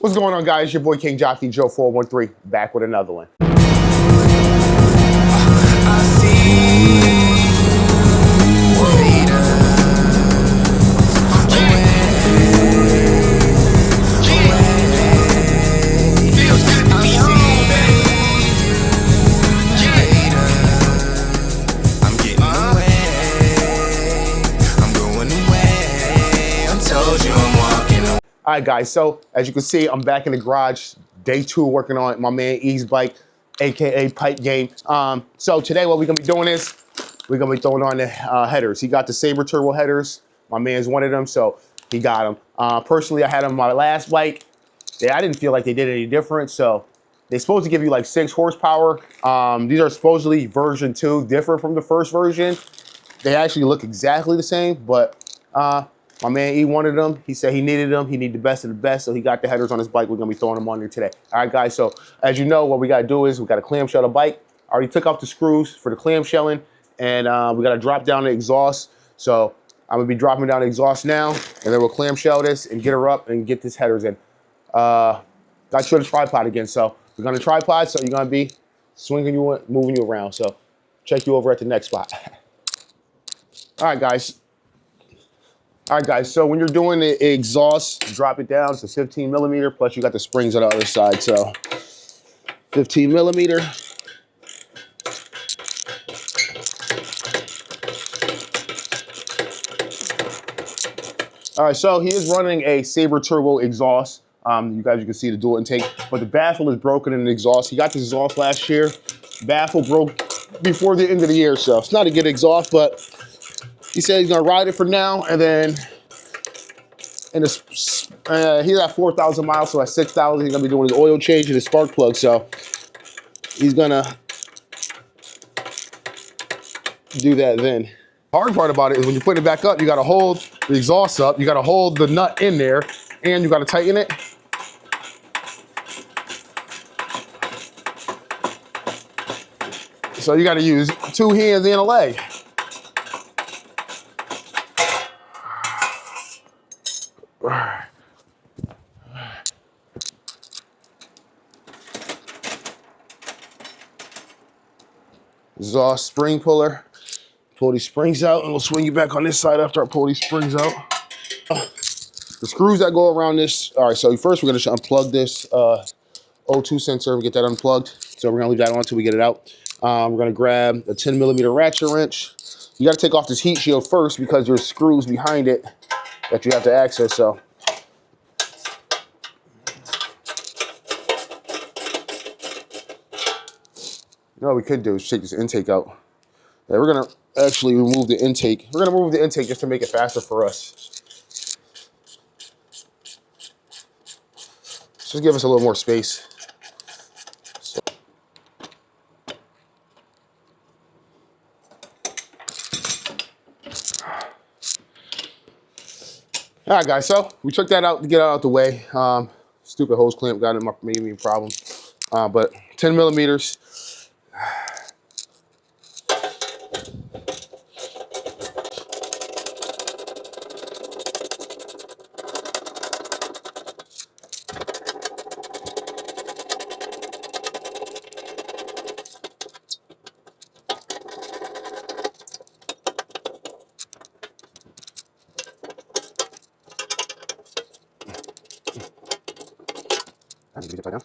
What's going on, guys? Your boy King Jockey Joe 413 back with another one. All right, guys, so as you can see, I'm back in the garage, day 2, working on my man E's bike, AKA Pipe Game. So today what we're gonna be doing is, we're gonna be throwing on the headers. He got the Sabre Turbo headers. My man's wanted them, so he got them. Personally, I had them on my last bike. I didn't feel like they did any different, so they're supposed to give you like 6 horsepower. These are supposedly version 2, different from the first version. They actually look exactly the same, but my man E wanted them. He said he needed them. He needed the best of the best, so he got the headers on his bike. We're gonna be throwing them on there today. All right, guys, so as you know, what we gotta do is we gotta clamshell the bike. I already took off the screws for the clamshelling, and we gotta drop down the exhaust. So I'm gonna be dropping down the exhaust now, and then we'll clamshell this and get her up and get this headers in. Got you on the tripod again, so we're gonna tripod, so you're gonna be swinging you, moving you around. So check you over at the next spot. All right, guys. All right, guys, so when you're doing the exhaust, drop it down to 15 millimeter, plus you got the springs on the other side, so 15 millimeter. All right, so he is running a Sabre Turbo exhaust. You can see the dual intake, but the baffle is broken in the exhaust. He got this exhaust last year. Baffle broke before the end of the year, so it's not a good exhaust, but he said he's gonna ride it for now, and then he's at 4,000 miles, so at 6,000, he's gonna be doing his oil change and his spark plug. So he's gonna do that then. Hard part about it is when you put it back up, you gotta hold the exhaust up, you gotta hold the nut in there, and you gotta tighten it. So you gotta use 2 hands and a leg. Exhaust spring puller. Pull these springs out, and we'll swing you back on this side after I pull these springs out. The screws that go around this. All right, so first we're gonna unplug this O2 sensor and get that unplugged. So we're gonna leave that on until we get it out. We're gonna grab a 10 millimeter ratchet wrench. You gotta take off this heat shield first because there's screws behind it that you have to access, so. What we could do is take this intake out. Yeah, we're gonna actually remove the intake. We're gonna remove the intake just to make it faster for us. Just give us a little more space. So. All right, guys, so we took that out to get out of the way. Stupid hose clamp got in, made me a problem. But 10 millimeters. I need to get it right now.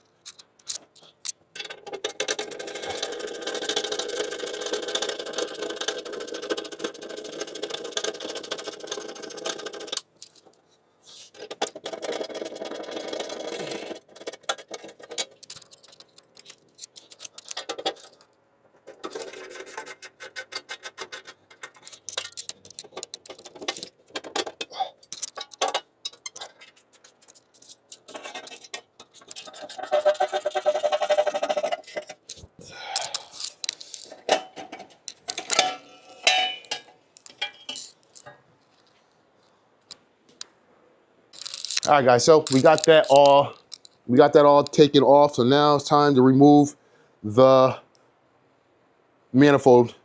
All right, guys, so we got that all taken off. So now it's time to remove the manifold,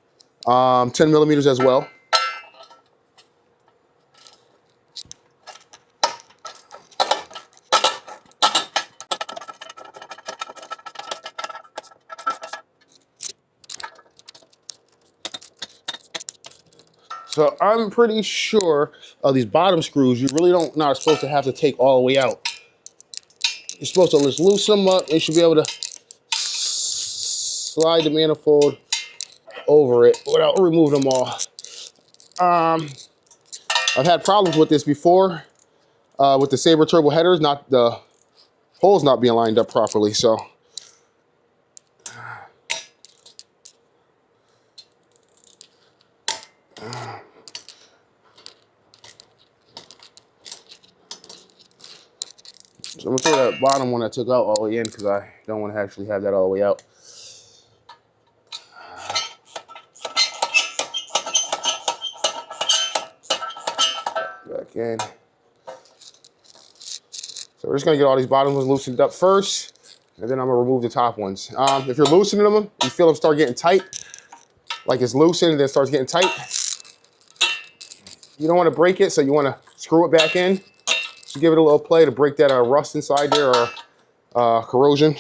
10 millimeters as well. So I'm pretty sure these bottom screws, you really not supposed to have to take all the way out. You're supposed to just loosen them up. You should be able to slide the manifold over it without removing them all. I've had problems with this before with the Sabre turbo headers, not the holes not being lined up properly. So I'm gonna throw that bottom one I took out all the way in because I don't want to actually have that all the way out. Back in. So we're just gonna get all these bottom ones loosened up first, and then I'm gonna remove the top ones. If you're loosening them, you feel them start getting tight, like it's loosened and then it starts getting tight. You don't want to break it, so you want to screw it back in. Just give it a little play to break that rust inside there or corrosion.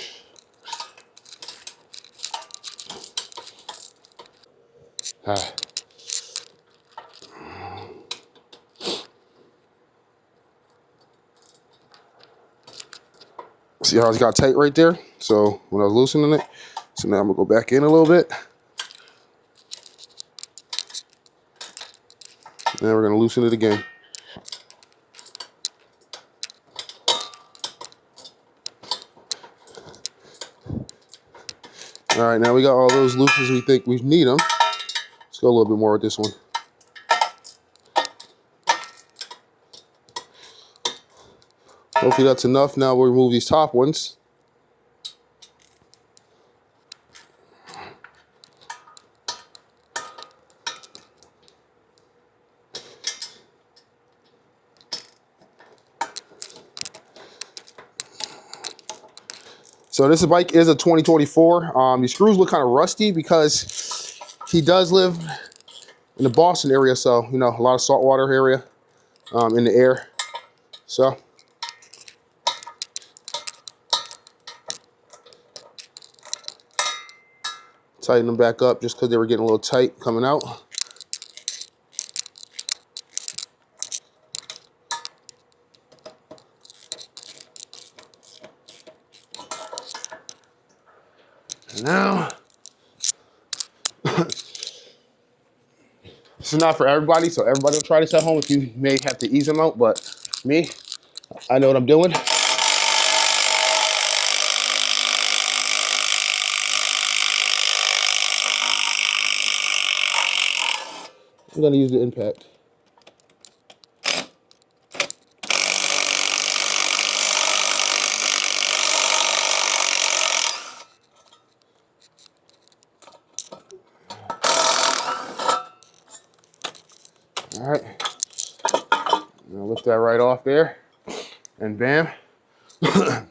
See how it's got tight right there? So when I was loosening it, so now I'm gonna go back in a little bit. Then we're gonna loosen it again. All right, now we got all those loose as we think we need them. Let's go a little bit more with this one. Hopefully that's enough. Now we'll remove these top ones. So this bike is a 2024. These screws look kind of rusty because he does live in the Boston area, so you know, a lot of saltwater area in the air. So tighten them back up just because they were getting a little tight coming out. And now, this is not for everybody, so everybody will try this at home if you may have to ease them out, but me, I know what I'm doing. I'm gonna use the impact. All right, I'm gonna lift that right off there, and bam. All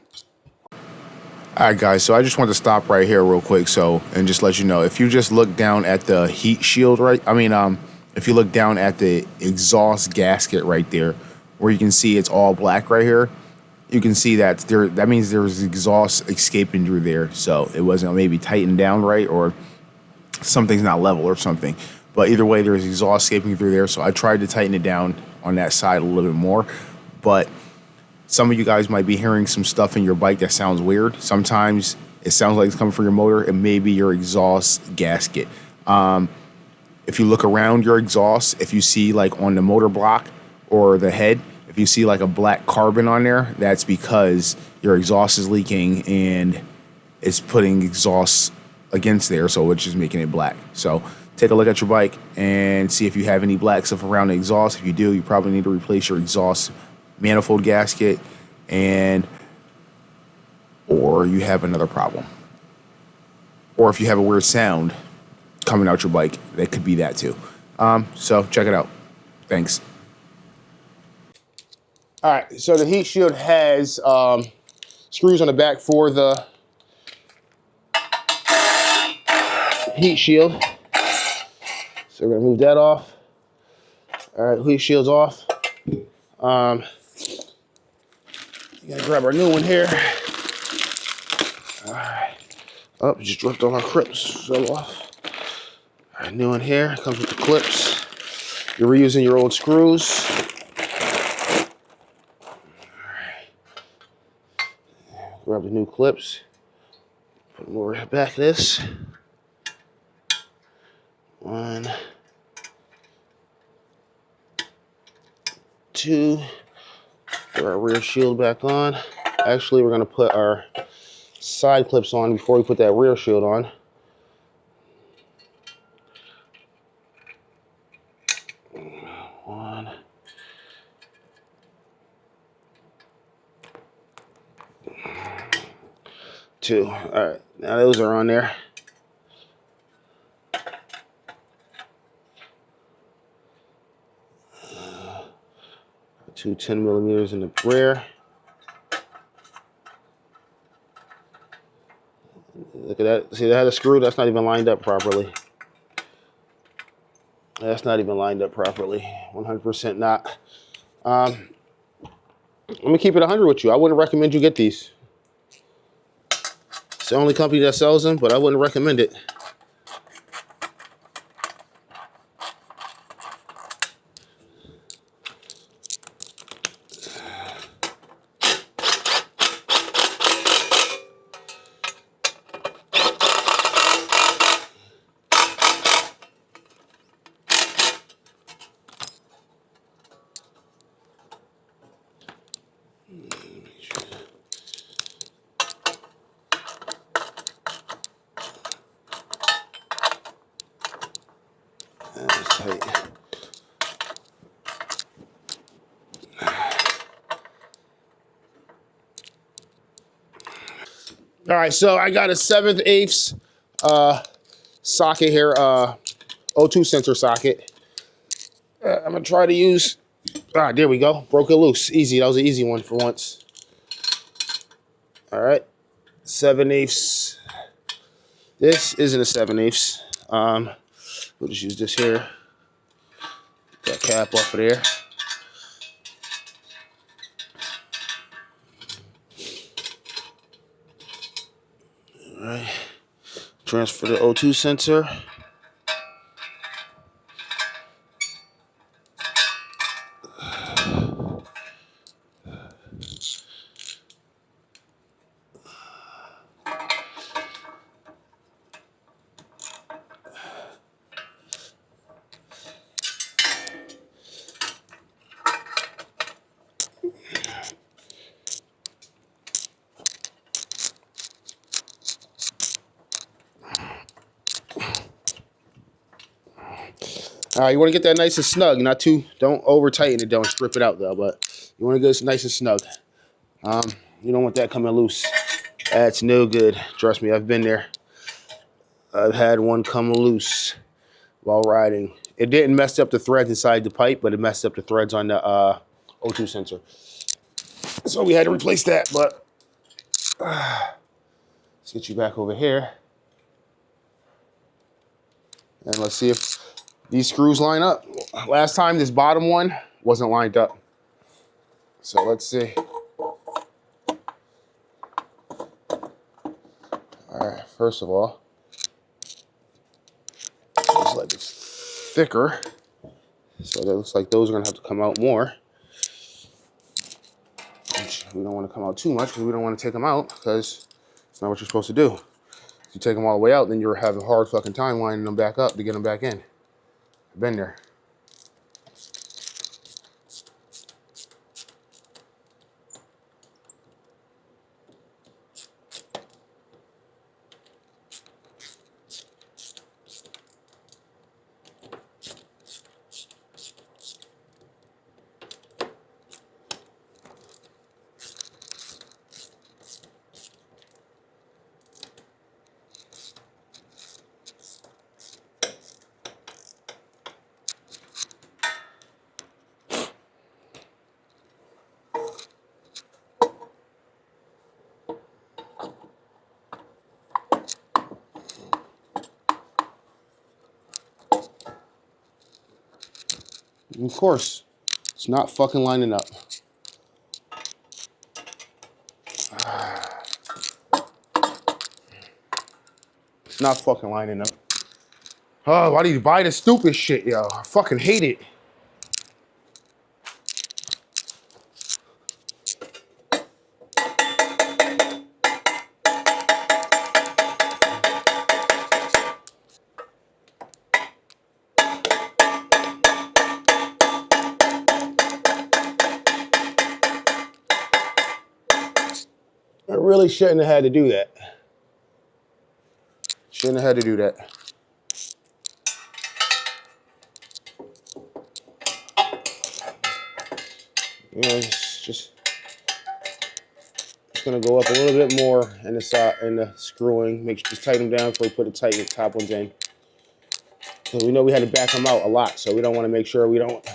right, guys, so I just want to stop right here real quick, and just let you know, if you just look down at the heat shield, if you look down at the exhaust gasket right there, where you can see it's all black right here, you can see that that means there's exhaust escaping through there, so it wasn't maybe tightened down right, or something's not level or something. But either way, there's exhaust escaping through there, so I tried to tighten it down on that side a little bit more, but some of you guys might be hearing some stuff in your bike that sounds weird. Sometimes it sounds like it's coming from your motor. It may be your exhaust gasket. If you look around your exhaust, if you see like on the motor block or the head, if you see like a black carbon on there, that's because your exhaust is leaking and it's putting exhaust against there, so it's just making it black. So take a look at your bike and see if you have any black stuff around the exhaust. If you do, you probably need to replace your exhaust manifold gasket, or you have another problem, or if you have a weird sound coming out your bike, that could be that too. So check it out. Thanks. All right, so the heat shield has screws on the back for the heat shield, so we're gonna move that off. All right, heat shield's off. You gotta grab our new one here. All right. Oh, just dropped all our clips. So off. All right, new one here. Comes with the clips. You're reusing your old screws. Grab the new clips. Put them over the back of this. 1, 2. Put our rear shield back on. Actually, we're going to put our side clips on before we put that rear shield on. One. 2. All right, now those are on there. Two 10mm in the rear. Look at that. See, that had a screw. That's not even lined up properly. That's not even lined up properly. 100% not. Let me keep it 100 with you. I wouldn't recommend you get these. It's the only company that sells them, but I wouldn't recommend it. That's tight. All right, so I got a 7/8 socket here, O2 sensor socket. I'm gonna try to use, there we go, broke it loose, easy, that was an easy one for once. All right, 7/8. This isn't a 7/8. We'll just use this here. That cap off of there. All right, transfer the O2 sensor. All right, you want to get that nice and snug, not too, don't over tighten it, don't strip it out though, but you want to get it nice and snug. You don't want that coming loose. That's no good. Trust me, I've been there. I've had one come loose while riding. It didn't mess up the threads inside the pipe, but it messed up the threads on the O2 sensor. So we had to replace that, but let's get you back over here. And let's see if these screws line up. Last time, this bottom one wasn't lined up. So let's see. All right, first of all, looks like it's thicker. So that looks like those are gonna have to come out more. Which we don't wanna come out too much because we don't wanna take them out because it's not what you're supposed to do. If you take them all the way out, then you're having a hard fucking time winding them back up to get them back in. I've been there. And of course, it's not fucking lining up. It's not fucking lining up. Oh, why do you buy this stupid shit, yo? I fucking hate it. I really shouldn't have had to do that. Shouldn't have had to do that. You know, it's gonna go up a little bit more in the side in the screwing. Just tighten them down before we put the tight top ones in. So we know we had to back them out a lot, so we don't want to make sure we don't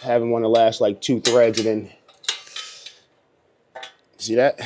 have them on the last like 2 threads and then see that.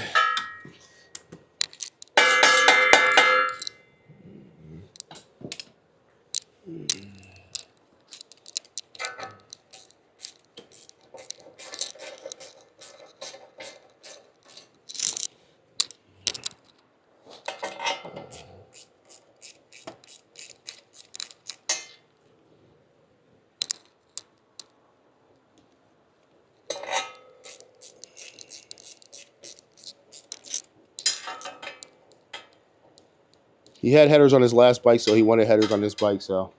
He had headers on his last bike, so he wanted headers on this bike, so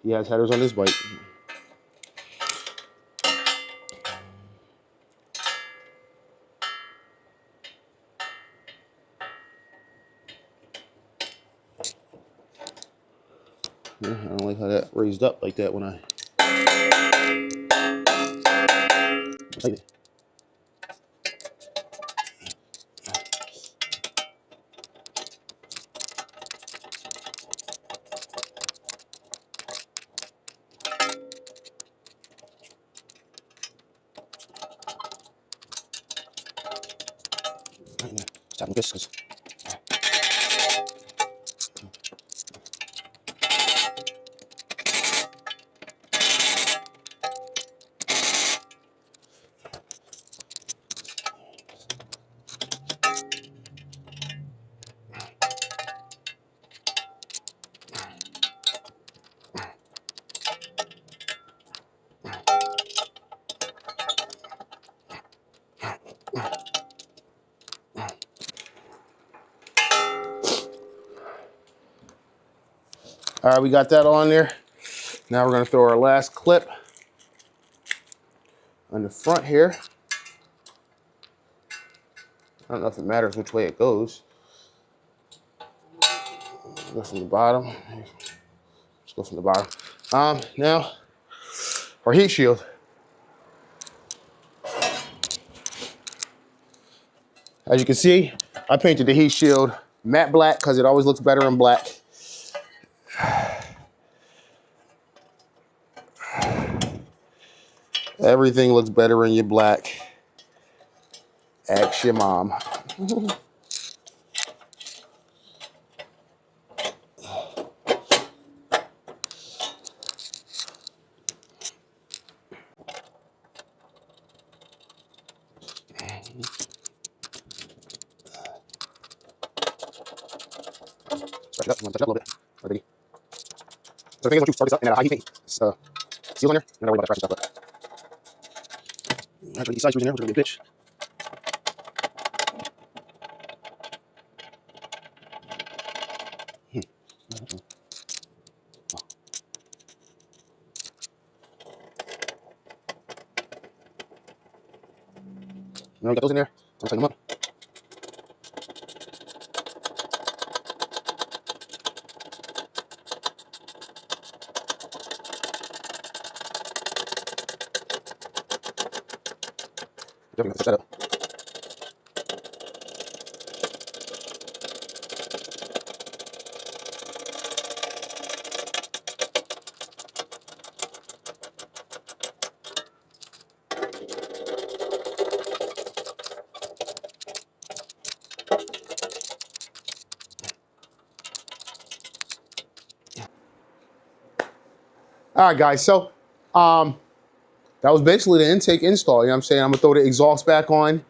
he has headers on this bike. Yeah, I don't like how that raised up like that when I like it. Tapping this. All right, we got that on there. Now we're gonna throw our last clip on the front here. I don't know if it matters which way it goes. Go from the bottom. Let's go from the bottom. Now, our heat shield. As you can see, I painted the heat shield matte black because it always looks better in black. Everything looks better in your black. Ask your mom. Touch it up, touch it up a little bit. All right, so the thing is, once you start this up in a high heat paint, seal on there, you're not worried about that fresh stuff, but actually, these side screws in there, which are gonna be a bitch. Now we got those in there, I'm gonna tighten them up. Definitely have to touch that up. All right, guys, so that was basically the intake install. You know what I'm saying? I'm gonna throw the exhaust back on.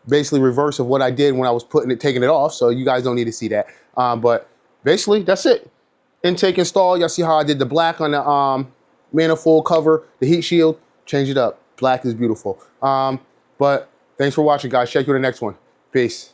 Basically reverse of what I did when I was taking it off. So you guys don't need to see that. But basically that's it. Intake install. Y'all see how I did the black on the manifold cover, the heat shield, change it up. Black is beautiful. But thanks for watching, guys. Check you in the next one. Peace.